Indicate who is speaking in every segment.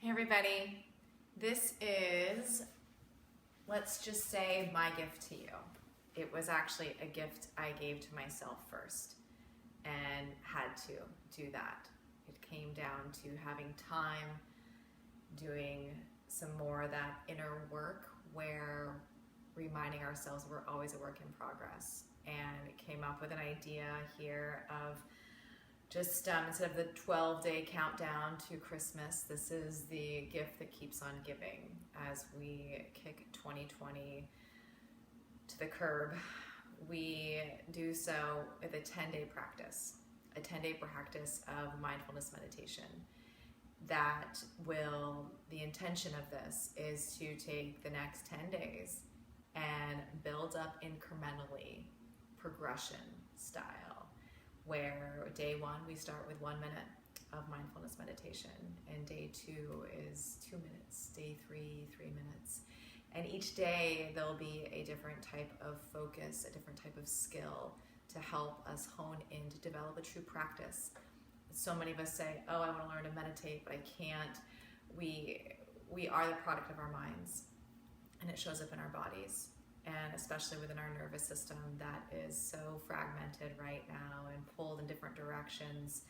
Speaker 1: Hey everybody, this is, let's just say, my gift to you. It was actually a gift I gave to myself first and had to do that. It came down to having time, doing some more of that inner work where reminding ourselves we're always a work in progress, and it came up with an idea here of just instead of the 12-day countdown to Christmas, this is the gift that keeps on giving as we kick 2020 to the curb. We do so with a 10-day practice, of mindfulness meditation. The intention of this is to take the next 10 days and build up incrementally, progression style, where day one we start with 1 minute of mindfulness meditation, and day two is 2 minutes, day three, 3 minutes. And each day there'll be a different type of focus, a different type of skill to help us hone in to develop a true practice. So many of us say, oh, I want to learn to meditate, but I can't. We are the product of our minds, and it shows up in our bodies, and especially within our nervous system that is so fragmented right now and pulled in different directions.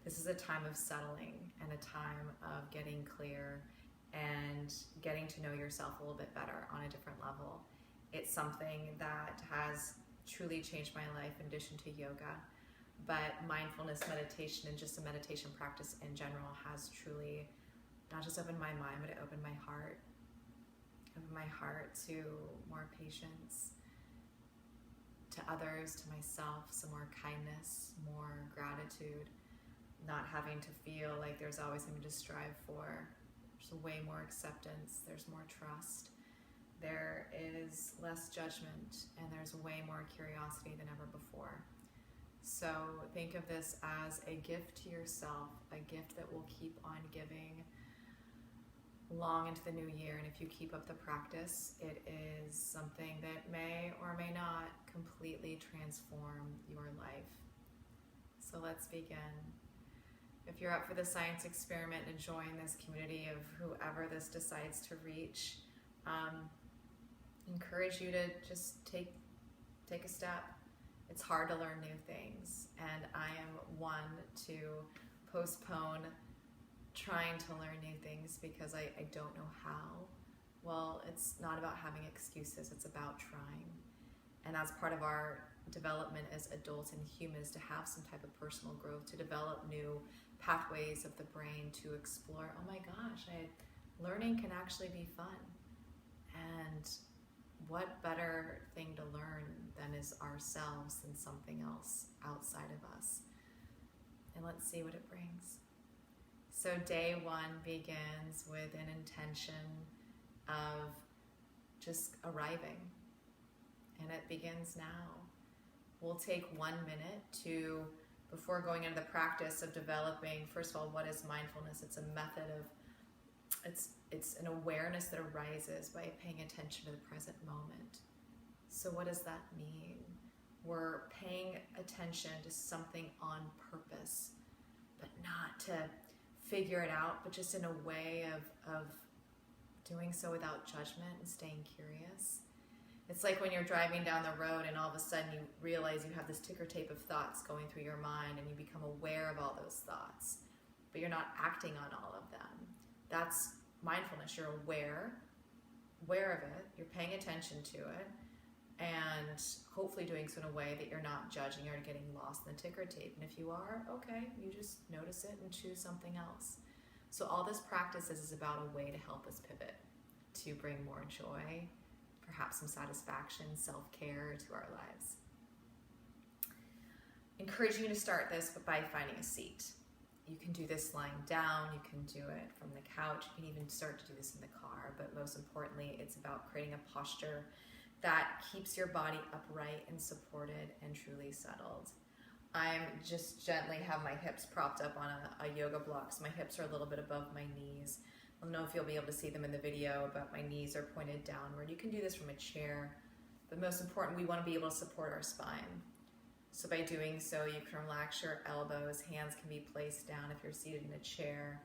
Speaker 1: This is a time of settling and a time of getting clear and getting to know yourself a little bit better on a different level. It's something that has truly changed my life in addition to yoga, but mindfulness meditation and just a meditation practice in general has truly not just opened my mind, but it opened my heart. To more patience, to others, to myself, some more kindness, more gratitude, not having to feel like there's always something to strive for. There's way more acceptance, there's more trust, there is less judgment, and there's way more curiosity than ever before. So think of this as a gift to yourself, a gift that will keep on giving long into the new year. And if you keep up the practice, it is something that may or may not completely transform your life. So let's begin. If you're up for the science experiment and join this community of whoever this decides to reach, encourage you to just take a step. It's hard to learn new things, and I am one to postpone trying to learn new things because I don't know how. Well, it's not about having excuses, it's about trying. And that's part of our development as adults and humans, to have some type of personal growth, to develop new pathways of the brain, to explore, oh my gosh, learning can actually be fun. And what better thing to learn than is ourselves than something else outside of us? And let's see what it brings. So day one begins with an intention of just arriving, and it begins now. We'll take 1 minute before going into the practice of developing, first of all, what is mindfulness? It's a method of, it's an awareness that arises by paying attention to the present moment. So what does that mean? We're paying attention to something on purpose, but not to figure it out, but just in a way of doing so without judgment and staying curious. It's like when you're driving down the road and all of a sudden you realize you have this ticker tape of thoughts going through your mind, and you become aware of all those thoughts, but you're not acting on all of them. That's mindfulness. You're aware of it, you're paying attention to it, and hopefully doing so in a way that you're not judging or getting lost in the ticker tape. And if you are, okay, you just notice it and choose something else. So all this practice is about a way to help us pivot, to bring more joy, perhaps some satisfaction, self-care to our lives. Encouraging you to start this by finding a seat. You can do this lying down, you can do it from the couch, you can even start to do this in the car, but most importantly, it's about creating a posture that keeps your body upright and supported and truly settled. I'm just gently have my hips propped up on a yoga block, so my hips are a little bit above my knees. I don't know if you'll be able to see them in the video, but my knees are pointed downward. You can do this from a chair, but most important, we want to be able to support our spine. So by doing so, you can relax your elbows, hands can be placed down if you're seated in a chair.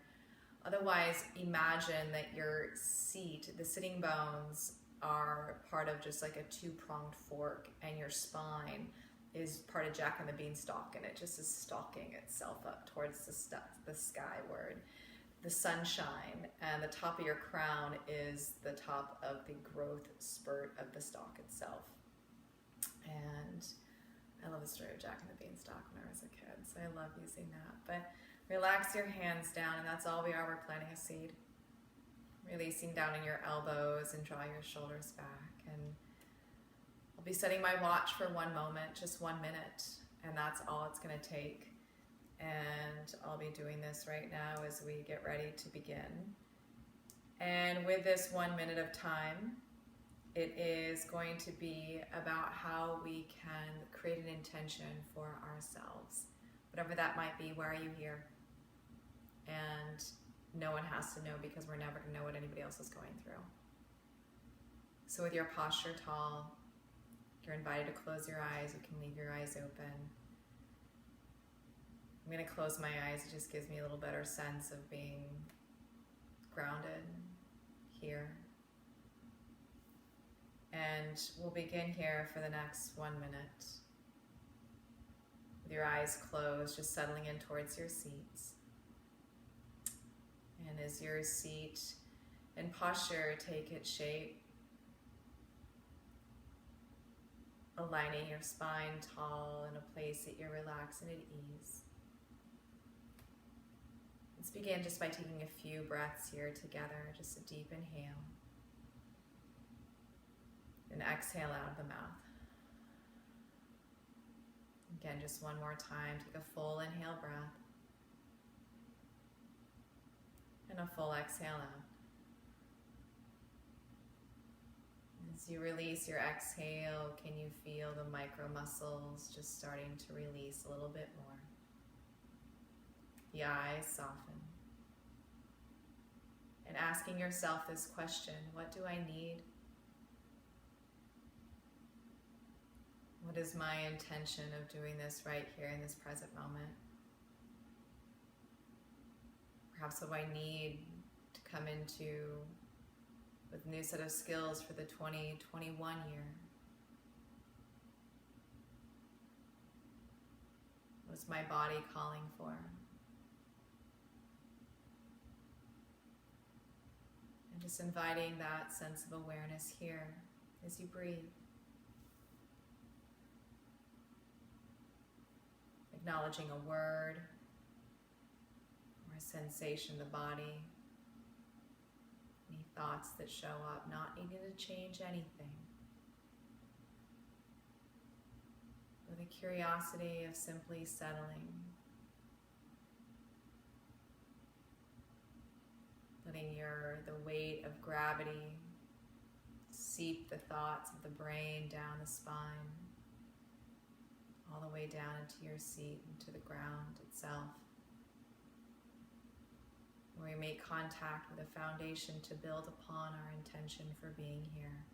Speaker 1: Otherwise, imagine that your seat, the sitting bones, are part of just like a two-pronged fork, and your spine is part of Jack and the Beanstalk, and it just is stalking itself up towards the skyward. The sunshine, and the top of your crown is the top of the growth spurt of the stalk itself. And I love the story of Jack and the Beanstalk when I was a kid, so I love using that. But relax your hands down, and that's all we are. We're planting a seed. Releasing down in your elbows and draw your shoulders back. And I'll be setting my watch for 1 moment, just 1 minute, and that's all it's going to take. And I'll be doing this right now as we get ready to begin. And with this 1 minute of time, it is going to be about how we can create an intention for ourselves. Whatever that might be. Why are you here? And no one has to know, because we're never going to know what anybody else is going through. So with your posture tall, you're invited to close your eyes. You can leave your eyes open. I'm going to close my eyes. It just gives me a little better sense of being grounded here. And we'll begin here for the next 1 minute. With your eyes closed, just settling in towards your seats. And as your seat and posture take its shape, aligning your spine tall in a place that you're relaxed and at ease. Let's begin just by taking a few breaths here together, just a deep inhale. And exhale out of the mouth. Again, just one more time. Take a full inhale breath. And a full exhale out. As you release your exhale, can you feel the micro muscles just starting to release a little bit more? The eyes soften. And asking yourself this question, what do I need? What is my intention of doing this right here in this present moment? Perhaps what I need to come into with a new set of skills for the 2021 year. What's my body calling for? And just inviting that sense of awareness here as you breathe. Acknowledging a word or a sensation in the body. Any thoughts that show up, not needing to change anything. With a curiosity of simply settling. Letting the weight of gravity seep the thoughts of the brain down the spine, all the way down into your seat, into the ground itself. Where we make contact with a foundation to build upon our intention for being here.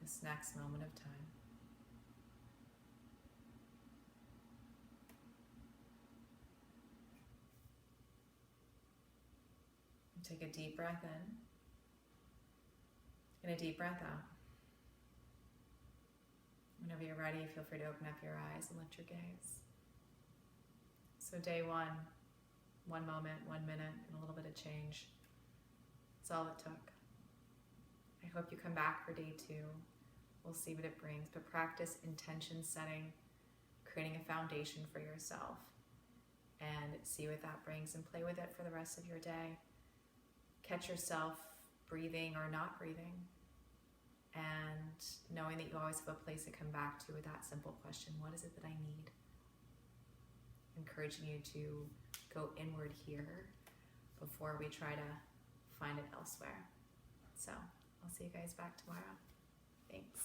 Speaker 1: This next moment of time. Take a deep breath in and a deep breath out. Whenever you're ready, feel free to open up your eyes and lift your gaze. So day 1, 1 moment, 1 minute, and a little bit of change. That's all it took. I hope you come back for day 2. We'll see what it brings, but practice intention setting, creating a foundation for yourself, and see what that brings, and play with it for the rest of your day. Catch yourself breathing or not breathing, and knowing that you always have a place to come back to with that simple question, what is it that I need? Encouraging you to go inward here before we try to find it elsewhere. So I'll see you guys back tomorrow. Thanks.